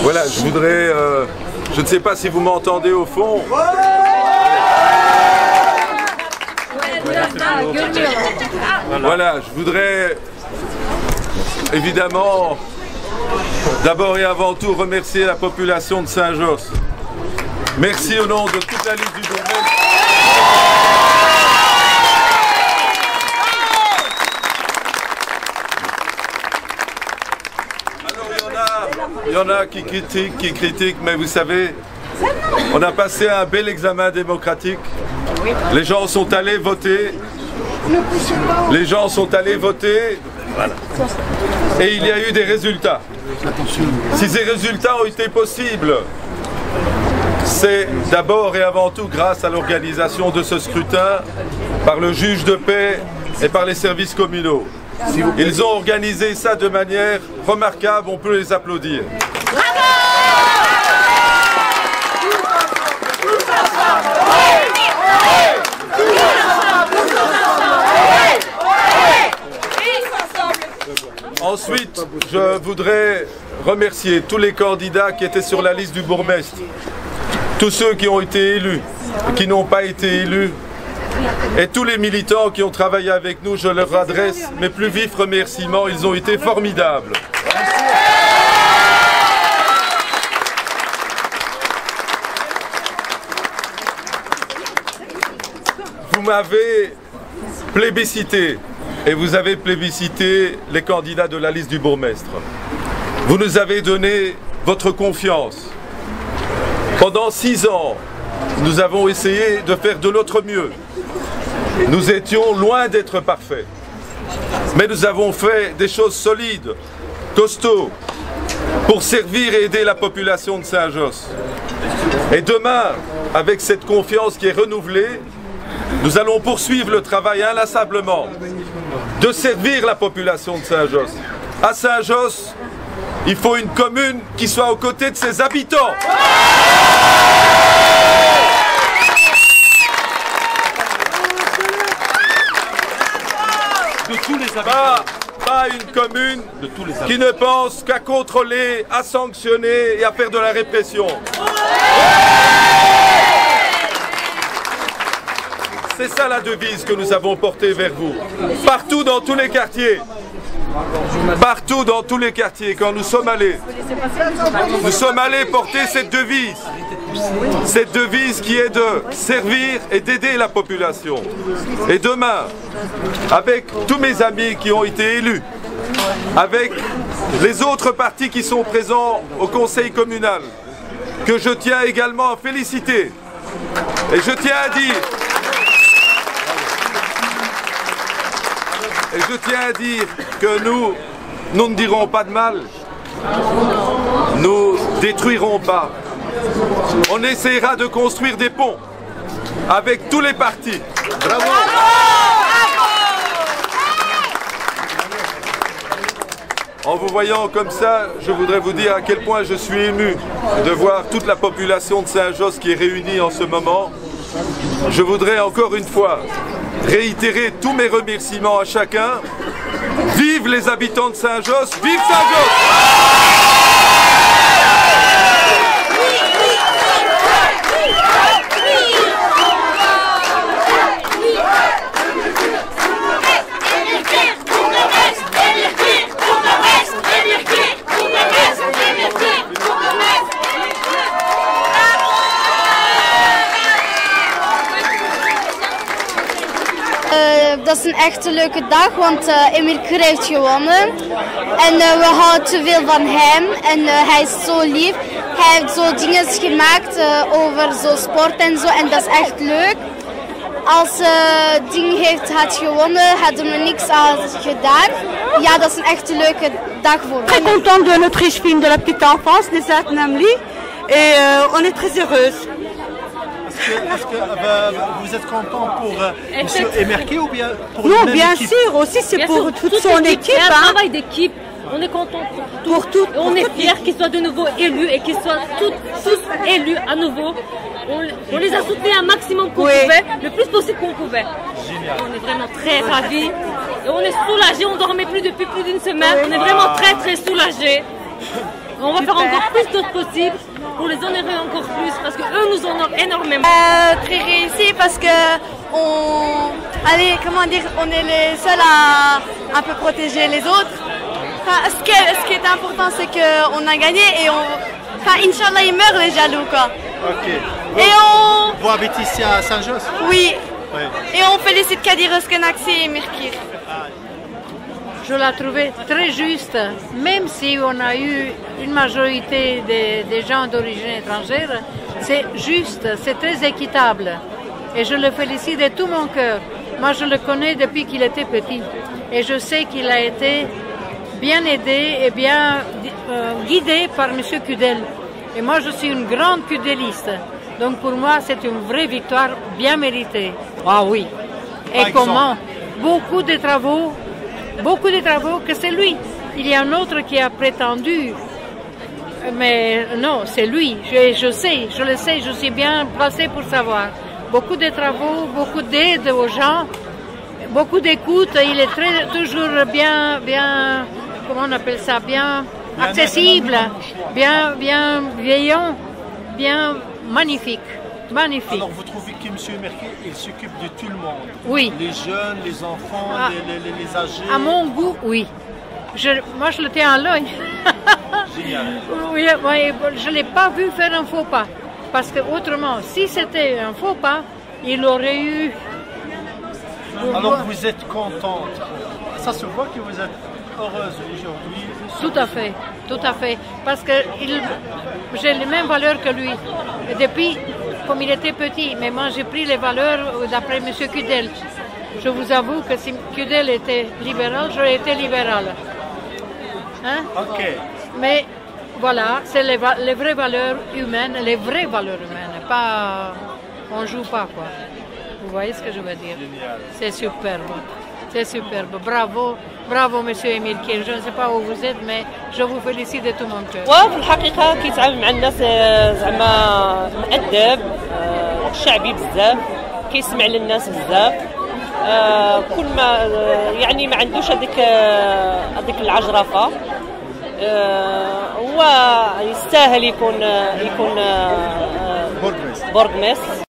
Voilà, je voudrais, je ne sais pas si vous m'entendez au fond. Voilà, je voudrais évidemment d'abord et avant tout remercier la population de Saint-Josse. Merci au nom de toute la liste du bourgmestre. Il y en a qui critiquent, mais vous savez, on a passé un bel examen démocratique. Les gens sont allés voter. Les gens sont allés voter. Voilà. Et il y a eu des résultats. Si ces résultats ont été possibles, c'est d'abord et avant tout grâce à l'organisation de ce scrutin par le juge de paix et par les services communaux. Ils ont organisé ça de manière remarquable, on peut les applaudir. Ensuite, je voudrais remercier tous les candidats qui étaient sur la liste du bourgmestre, tous ceux qui ont été élus, qui n'ont pas été élus, et tous les militants qui ont travaillé avec nous. Je leur adresse mes plus vifs remerciements, ils ont été formidables. Vous m'avez plébiscité et vous avez plébiscité les candidats de la liste du bourgmestre. Vous nous avez donné votre confiance. Pendant 6 ans, nous avons essayé de faire de notre mieux. Nous étions loin d'être parfaits. Mais nous avons fait des choses solides, costauds, pour servir et aider la population de Saint-Josse. Et demain, avec cette confiance qui est renouvelée, nous allons poursuivre le travail inlassablement de servir la population de Saint-Josse. À Saint-Josse, il faut une commune qui soit aux côtés de ses habitants. Pas une commune qui ne pense qu'à contrôler, à sanctionner et à faire de la répression. C'est ça la devise que nous avons portée vers vous. Partout dans tous les quartiers. Partout dans tous les quartiers, quand nous sommes allés porter cette devise. Cette devise qui est de servir et d'aider la population. Et demain, avec tous mes amis qui ont été élus, avec les autres partis qui sont présents au conseil communal, que je tiens également à féliciter. Et je tiens à dire que nous ne dirons pas de mal, nous détruirons pas. On essaiera de construire des ponts avec tous les partis. Bravo. En vous voyant comme ça, je voudrais vous dire à quel point je suis ému de voir toute la population de Saint-Josse qui est réunie en ce moment. Je voudrais encore une fois réitérer tous mes remerciements à chacun. Vive les habitants de Saint-Josse, vive Saint-Josse! Dat is een echt leuke dag, want Emir Kür heeft gewonnen. En we houden te veel van hem en hij is zo lief. Hij heeft zo dingen gemaakt over zo sport en zo en dat is echt leuk. Als ding had gewonnen, hadden we niks aan gedaan. Ja, dat is een echt leuke dag voor ons. Très content de notre riche film de la petite enfance, Nisat Namli, et on est très heureuse. Est-ce que vous êtes content pour M. Emerke ou bien pour Non, bien sûr, aussi c'est pour toute son équipe. C'est un travail d'équipe. On est content pour tout. On est fiers qu'ils soient de nouveau élus et qu'ils soient tous élus à nouveau. On les a soutenus un maximum qu'on pouvait, le plus possible qu'on pouvait. Génial. On est vraiment très ravis. Et on est soulagés, on ne dormait plus depuis plus d'une semaine. On est vraiment très soulagés. On va faire encore plus d'autres possibles pour les honorer encore plus parce qu'eux nous honorent énormément. Très réussi parce que on est les seuls à un peu protéger les autres. Enfin, ce qui est important, c'est qu'on a gagné et Inch'Allah, ils meurent les jaloux, quoi. Ok. Et Vous habitez ici à Saint-Josse? Oui. Oui. Et on félicite Kadir Özkenaksi et Emir Kür. Je l'ai trouvé très juste, même si on a eu une majorité des gens d'origine étrangère, c'est juste, c'est très équitable. Et je le félicite de tout mon cœur. Moi, je le connais depuis qu'il était petit. Et je sais qu'il a été bien aidé et bien guidé par M. Kudel. Et moi, je suis une grande Kudeliste. Donc pour moi, c'est une vraie victoire bien méritée. Ah oui. Et comment? Beaucoup de travaux que c'est lui. Il y a un autre qui a prétendu, mais non, c'est lui. Je sais, je le sais, je suis bien placée pour savoir. Beaucoup de travaux, beaucoup d'aide aux gens, beaucoup d'écoute. Il est toujours bien, comment on appelle ça, bien accessible, bien bienveillant, bien magnifique. Magnifique. Alors vous trouvez que M. Emerke, il s'occupe de tout le monde? Oui. Les jeunes, les enfants, les âgés? À mon goût, oui. Moi, je le tiens à l'œil. Génial. Oui, je ne l'ai pas vu faire un faux pas. Parce que autrement, si c'était un faux pas, il aurait eu... Alors vous êtes contente. Ça se voit que vous êtes heureuse aujourd'hui. Tout à fait, tout à fait. Parce que j'ai les mêmes valeurs que lui. Et depuis, comme il était petit, mais moi j'ai pris les valeurs d'après M. Kudel. Je vous avoue que si Kudel était libéral, j'aurais été libéral. Hein? Ok. Mais voilà, c'est les vraies valeurs humaines, pas... On ne joue pas, quoi. Vous voyez ce que je veux dire? C'est superbe. C'est superbe. Bravo, bravo Monsieur Emir Kür. Je ne sais pas où vous êtes, mais je vous félicite de tout mon cœur. وفي الحقيقة كيتعامل مع الناس زعما مؤدب شعبي بزاف كيسمع للناس بزاف كل ما يعني ما عندوش هذيك العجرفة هو يستاهل يكون بورغميستر. بورغميستر.